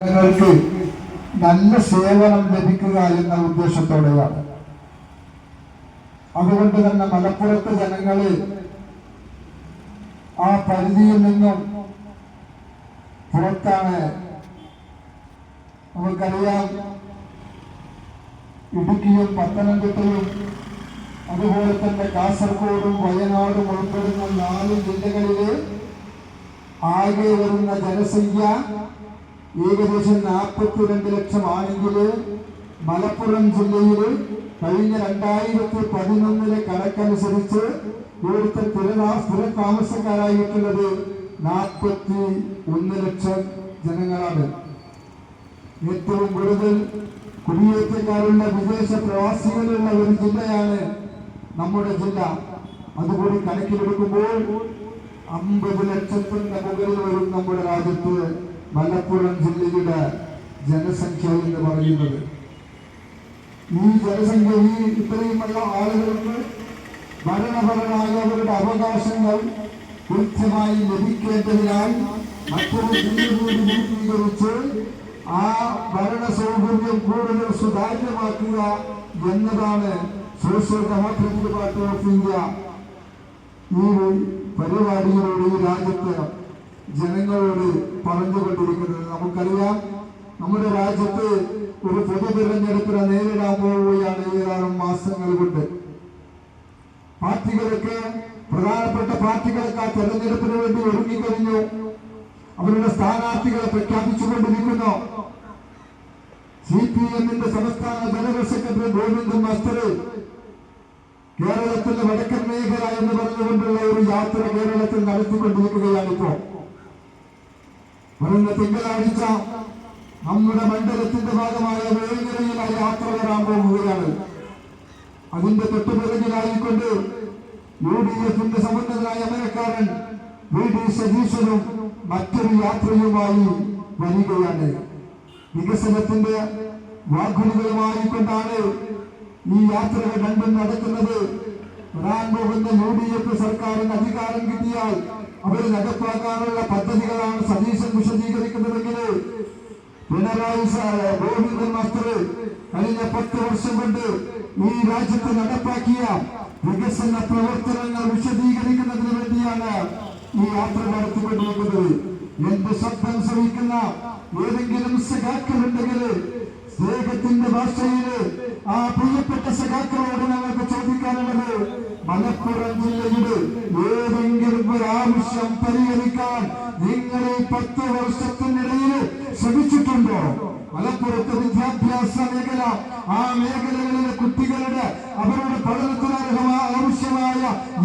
ജനങ്ങൾക്ക് നല്ല സേവനം ലഭിക്കുക എന്ന ഉദ്ദേശത്തോടെയാണ്. അതുകൊണ്ട് തന്നെ മലപ്പുറത്തെ ജനങ്ങള് ആ പരിധിയിൽ നിന്നും പുറത്താണ്. നമുക്കറിയാം, ഇടുക്കിയും പത്തനംതിട്ടയും അതുപോലെ തന്നെ കാസർഗോഡും വയനാടും ഉൾപ്പെടുന്ന 4 ജില്ലകളില് ആകെ വരുന്ന ജനസംഖ്യ ഏകദേശം 42 ലക്ഷം ആണെങ്കിൽ മലപ്പുറം ജില്ലയിൽ കഴിഞ്ഞ 2011 കണക്കനുസരിച്ച് ഇവിടുത്തെ സ്ഥിര താമസക്കാരായിട്ടുള്ളത് 41 ലക്ഷം ജനങ്ങളാണ്. ഏറ്റവും കൂടുതൽ കുടിയേറ്റക്കാരുള്ള വിദേശ പ്രവാസികളുള്ള ഒരു ജില്ലയാണ് നമ്മുടെ ജില്ല. അതുകൂടി കണക്കിലെടുക്കുമ്പോൾ 50 ലക്ഷത്തിന്റെ മുകളിൽ വരും നമ്മുടെ രാജ്യത്ത് മലപ്പുറം ജില്ലയുടെ ജനസംഖ്യ എന്ന് പറയുന്നത്. ഈ ജനസംഖ്യ ഇത്രയുമുള്ള ആളുകൾക്ക് ഭരണപരമായ അവകാശങ്ങൾ കൃത്യമായി ലഭിക്കേണ്ടതിനാൽ മറ്റൊരു ജില്ല കൂടി രൂപീകരിച്ച് ആ ഭരണ സൗകര്യം കൂടുതൽ സുതാര്യമാക്കുക എന്നതാണ് social democratic party of India ഈ പരിപാടിയിലൂടെ ഈ രാജ്യത്ത് ജനങ്ങളോട് പറഞ്ഞുകൊണ്ടിരിക്കുന്നത്. നമുക്കറിയാം, നമ്മുടെ രാജ്യത്ത് ഒരു പൊതു തിരഞ്ഞെടുപ്പിനെ നേരിടാൻ പോവുകയാണ് ഏതാനും മാസങ്ങൾ കൊണ്ട്. പ്രധാനപ്പെട്ട പാർട്ടികളൊക്കെ ആ തെരഞ്ഞെടുപ്പിന് വേണ്ടി ഒരുങ്ങിക്കഴിഞ്ഞു. അവരുടെ സ്ഥാനാർത്ഥികളെ പ്രഖ്യാപിച്ചുകൊണ്ടിരിക്കുന്നു. CPM-ന്റെ സംസ്ഥാന ജനറൽ സെക്രട്ടറി ഗോവിന്ദൻ മാസ്റ്റർ കേരളത്തിലെ വടക്കൻ മേഖല എന്ന് പറഞ്ഞുകൊണ്ടുള്ള ഒരു യാത്ര കേരളത്തിൽ നടത്തിക്കൊണ്ടിരിക്കുകയാണിപ്പോ. വരുന്ന തിങ്കളാഴ്ച നമ്മുടെ മണ്ഡലത്തിന്റെ ഭാഗമായ വേങ്ങരയിൽ ആ യാത്ര വരാൻ പോകുകയാണ്. അതിന്റെ തൊട്ടുപിറകിലായിക്കൊണ്ട് UDF-ന്റെ സമുന്നതനായ അമരക്കാരൻ VD സതീശനും മറ്റൊരു യാത്രയുമായി വരികയാണ്. വികസനത്തിന്റെ വാഗ്ദാനങ്ങളുമായി ഈ യാത്രകൾ രണ്ടും നടക്കുന്നത്. വരാൻ പോകുന്ന UDF സർക്കാരിന് അധികാരം കിട്ടിയാൽ അവർ നടപ്പാക്കാനുള്ള പദ്ധതികളാണ് സതീശൻ വിശദീകരിക്കുന്നതെങ്കിൽ പിണറായി ഗോവിന്ദൻ മാസ്റ്റർ കഴിഞ്ഞ 10 വർഷം കൊണ്ട് ഈ രാജ്യത്ത് നടപ്പാക്കിയ വികസന പ്രവർത്തനങ്ങൾ വിശദീകരിക്കുന്നതിന് വേണ്ടിയാണ് ഈ യാത്ര നടത്തിക്കൊണ്ടിരിക്കുന്നത്. എന്റെ ശബ്ദം ശ്രമിക്കുന്ന ഏതെങ്കിലും സഖാക്കളുണ്ടെങ്കിൽ സ്നേഹത്തിന്റെ ഭാഷയില് ആ പ്രിയപ്പെട്ട സഖാക്കളോട് ഞങ്ങൾക്ക് ചോദിക്കാനുള്ളത്, മലപ്പുറം ജില്ലയുടെ ഏതെങ്കിലും ഒരു ആവശ്യം പരിഹരിക്കാൻ നിങ്ങൾ ഈ 10 വർഷത്തിനിടയിൽ ശ്രമിച്ചിട്ടുണ്ടോ? മലപ്പുറത്തെ വിദ്യാഭ്യാസ മേഖല, ആ മേഖലകളിലെ കുട്ടികളുടെ അവരുടെ പഠനത്തിന് ആവശ്യമായ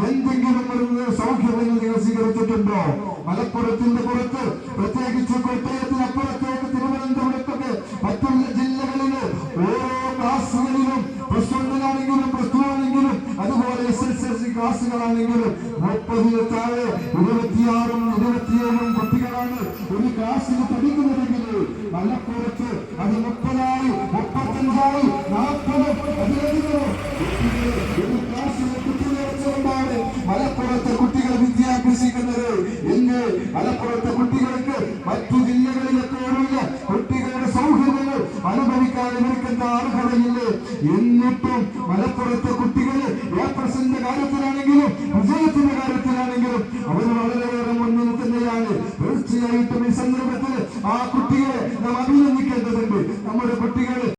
എന്തെങ്കിലും ഒരു സൗകര്യങ്ങൾ നിങ്ങൾ സ്വീകരിച്ചിട്ടുണ്ടോ? മലപ്പുറത്തിന്റെ പുറത്ത്, പ്രത്യേകിച്ച് കോട്ടയത്തിനപ്പുറത്തേക്ക് തിരുവനന്തപുരത്തൊക്കെ മറ്റുള്ള ജില്ലകളില് ഓരോ ക്ലാസുകളിലും +1-ആണെങ്കിലും +2-ആണെങ്കിലും അതുപോലെ SSLC ക്ലാസുകളാണെങ്കിലും 30-ൽ താഴെ 26-ഉം 27-ഉം കുട്ടികളാണ് ഒരു ക്ലാസ്സിൽ പഠിക്കുന്നതെങ്കിൽ മലപ്പുറത്ത് അത് 30-ആയി 35-ആയി 40 അതിലധികം ഒരു ക്ലാസ്സിലെ കുട്ടികളെ വെച്ചുകൊണ്ടാണ് മലപ്പുറത്തെ കുട്ടികൾ വിദ്യാഭ്യസിക്കുന്നത്. എന്ന് മലപ്പുറത്തെ കുട്ടികൾക്ക് മറ്റു ജില്ലകളിലെത്തോടുള്ള കുട്ടികളുടെ സൗകര്യങ്ങൾ അനുഭവിക്കാൻ ഇവർക്കെന്താ അർഹതയില്ലേ? എന്നിട്ടും മലപ്പുറത്തെ കുട്ടികൾ A+ന്റെ കാര്യത്തിലാണെങ്കിലും വിജയത്തിന്റെ കാര്യത്തിലാണെങ്കിലും അവർ വളരെയേറെ മുന്നിൽ തന്നെയാണ്. തീർച്ചയായിട്ടും ഈ സന്ദർഭത്തിൽ ആ കുട്ടികളെ നാം അഭിനന്ദിക്കേണ്ടതുണ്ട്. നമ്മുടെ കുട്ടികൾ